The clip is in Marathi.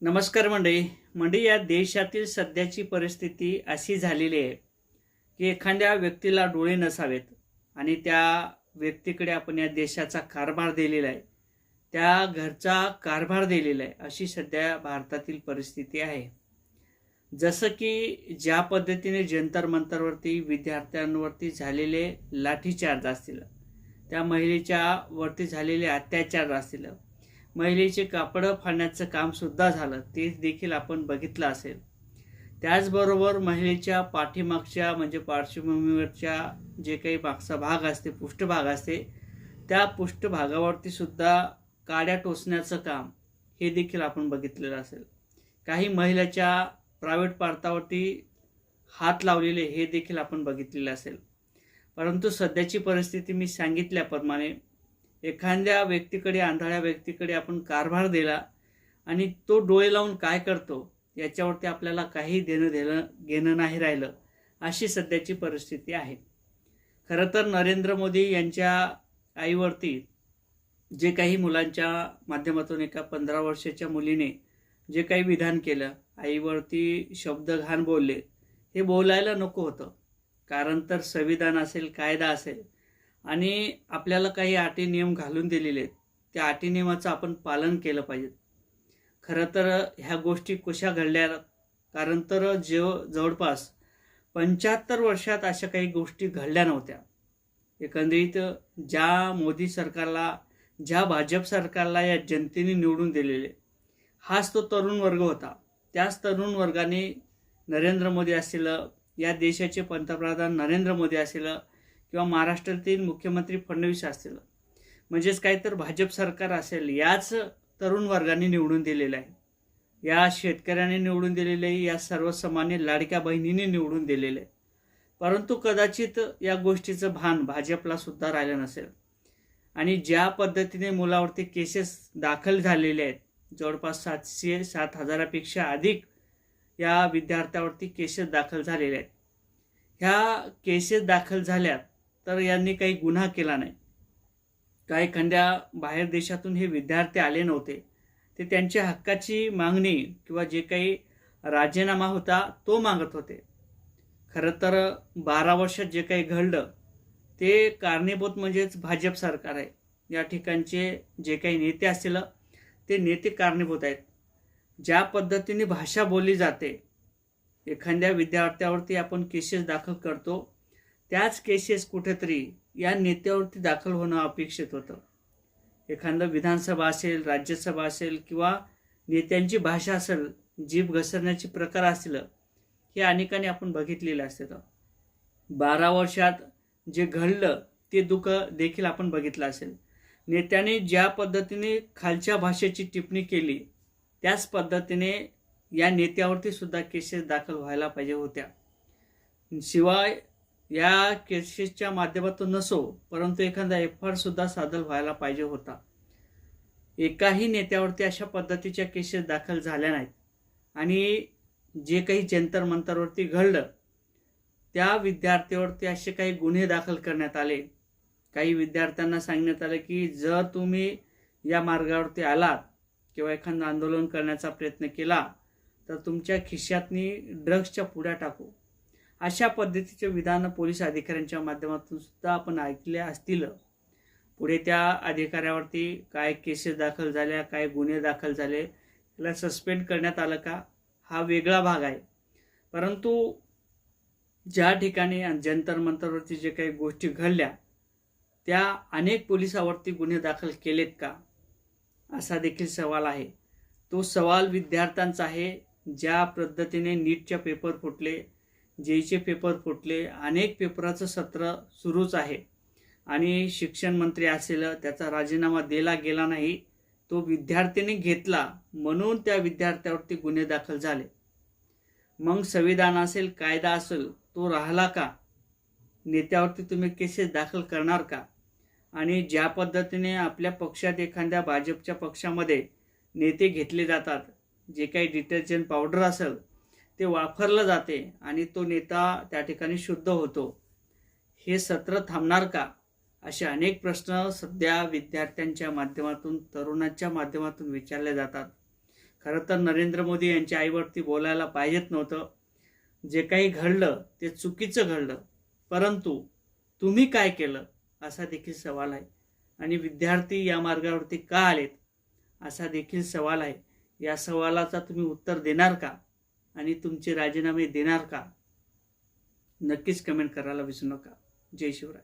नमस्कार मंडळी या देशातील सध्याची परिस्थिती अशी झालेली आहे की एखाद्या व्यक्तीला डोळे नसावेत आणि त्या व्यक्तीकडे आपण या देशाचा कारभार दिलेला आहे, त्या घरचा कारभार दिलेला आहे, अशी सध्या भारतातील परिस्थिती आहे. जसं की ज्या पद्धतीने जंतर मंतरवरती विद्यार्थ्यांवरती झालेले लाठीचार्ज असतील, त्या महिलेच्या वरती झालेले अत्याचार असतील, महिलेचे कापडं फाडण्याचं कामसुद्धा झालं, ते देखील आपण बघितलं असेल. त्याचबरोबर महिलेच्या पाठीमागच्या म्हणजे पार्श्वभूमीवरच्या जे काही मागचा भाग असते, पृष्ठभाग असते, त्या पृष्ठभागावरती सुद्धा काड्या टोचण्याचं काम हे देखील आपण बघितलेलं असेल. काही महिलाच्या प्रायव्हेट पार्टावरती हात लावलेले हे देखील आपण बघितलेलं असेल. परंतु सध्याची परिस्थिती मी सांगितल्याप्रमाणे एखाद्या व्यक्तीकडे, आंधळ्या व्यक्तीकडे आपण कारभार दिला आणि तो डोळे लावून काय करतो याच्यावरती आपल्याला काही घेणं नाही राहिलं, अशी सध्याची परिस्थिती आहे. खरं तर नरेंद्र मोदी यांच्या आईवरती जे काही मुलांच्या माध्यमातून एका 15 वर्षाच्या मुलीने जे काही विधान केलं, आईवरती शब्दघाण बोलले, हे बोलायला नको होतं. कारण तर संविधान असेल, कायदा असेल आणि आपल्याला काही अटी नियम घालून दिलेले आहेत, त्या अटी नियमाचं आपण पालन केलं पाहिजे. खरं तर ह्या गोष्टी कशा घडल्या, कारण तर जवळपास 75 वर्षात अशा काही गोष्टी घडल्या नव्हत्या. एकंदरीत ज्या मोदी सरकारला, ज्या भाजप सरकारला या जनतेने निवडून दिलेले, हाच तो तरुण वर्ग होता. त्याच तरुण वर्गाने नरेंद्र मोदी असेल, या देशाचे पंतप्रधान नरेंद्र मोदी असेल किंवा महाराष्ट्रातील मुख्यमंत्री फडणवीस असतील, म्हणजेच काय तर भाजप सरकार असेल, याच तरुण वर्गाने निवडून दिलेलं आहे, या शेतकऱ्याने निवडून दिलेलं आहे, या सर्वसामान्य लाडक्या बहिणीने निवडून दिलेलं आहे. परंतु कदाचित या गोष्टीचं भान भाजपला सुद्धा राहिलं नसेल. आणि ज्या पद्धतीने मुलावरती केसेस दाखल झालेले आहेत, जवळपास 7,000पेक्षा अधिक या विद्यार्थ्यावरती केसेस दाखल झालेले आहेत. ह्या केसेस दाखल झाल्यात तर यांनी काही गुन्हा केला नाही. काही एखाद्या बाहेर देशातून हे विद्यार्थी आले नव्हते, ते त्यांच्या हक्काची मागणी किंवा जे काही राजीनामा होता तो मागत होते. खरं तर 12 वर्षात जे काही घडलं ते कारणीभूत म्हणजेच भाजप सरकार आहे. या ठिकाणचे जे काही नेते असतील ते नेते कारणीभूत आहेत. ज्या पद्धतीने भाषा बोलली जाते, एखाद्या विद्यार्थ्यावरती आपण केसेस दाखल करतो, त्याच केसेस कुठेतरी या नेत्यावरती दाखल होणं अपेक्षित होतं. एखादं विधानसभा असेल, राज्यसभा असेल किंवा नेत्यांची भाषा असेल, जीभ घसरण्याचे प्रकार असतील, हे अनेकांनी आपण बघितलेलं असेल. 12 वर्षात जे घडलं ते दुःख देखील आपण बघितलं असेल. नेत्याने ज्या पद्धतीने खालच्या भाषेची टिप्पणी केली, त्याच पद्धतीने या नेत्यावरती सुद्धा केसेस दाखल व्हायला पाहिजे होत्या. शिवाय या केसेसच्या माध्यमातून नसो, परंतु एखादा FIR सुद्धा सादर व्हायला पाहिजे होता. एकाही नेत्यावरती अशा पद्धतीच्या केसेस दाखल झाल्या नाहीत. आणि जे काही जंतर मंतरवरती घडलं, त्या विद्यार्थ्यावरती असे काही गुन्हे दाखल करण्यात आले. काही विद्यार्थ्यांना सांगण्यात आलं की जर तुम्ही या मार्गावरती आलात किंवा एखादं आंदोलन करण्याचा प्रयत्न केला तर तुमच्या खिशातनी ड्रग्सच्या पुड्या टाकू. अशा पद्धतीचे विधान पोलीस अधिकाऱ्यांच्या माध्यमातून सुद्धा आपण ऐकले असतील. पुढे त्या अधिकाऱ्यावरती काय केसेस दाखल झाल्या, काय गुन्हे दाखल झाले, त्याला सस्पेंड करण्यात आलं का, हा वेगळा भाग आहे. परंतु ज्या ठिकाणी जंतर मंतरवरती जे काही गोष्टी घडल्या, त्या अनेक पोलिसावरती गुन्हे दाखल केलेत का, असा देखील सवाल आहे. तो सवाल विद्यार्थ्यांचा आहे. ज्या पद्धतीने नीटचे पेपर फुटले, जेईचे पेपर फुटले, अनेक पेपराचं सत्र सुरूच आहे आणि शिक्षण मंत्री असेल, त्याचा राजीनामा दिला गेला नाही, तो विद्यार्थ्यांनी घेतला म्हणून त्या विद्यार्थ्यावरती गुन्हे दाखल झाले. मग संविधान असेल, कायदा असेल, तो राहिला का? नेत्यावरती तुम्ही केसेस दाखल करणार का? आणि ज्या पद्धतीने आपल्या पक्षात, एखाद्या भाजपच्या पक्षामध्ये नेते घेतले जातात, जे काही डिटर्जंट पावडर असेल ते वापरलं जाते आणि तो नेता त्या ठिकाणी शुद्ध होतो, हे सत्र थांबणार का? असे अनेक प्रश्न सध्या विद्यार्थ्यांच्या माध्यमातून, तरुणांच्या माध्यमातून विचारले जातात. खरं तर नरेंद्र मोदी यांच्या आईवरती बोलायला पाहिजेत नव्हतं. जे काही घडलं ते चुकीचं घडलं, परंतु तुम्ही काय केलं असा देखील सवाल आहे. आणि विद्यार्थी या मार्गावरती का आलेत असा देखील सवाल आहे. या सवालाचा तुम्ही उत्तर देणार का आणि तुमचे राजीनामे देणार का? नक्कीच कमेंट करायला विसरू नका. जय शिवराय.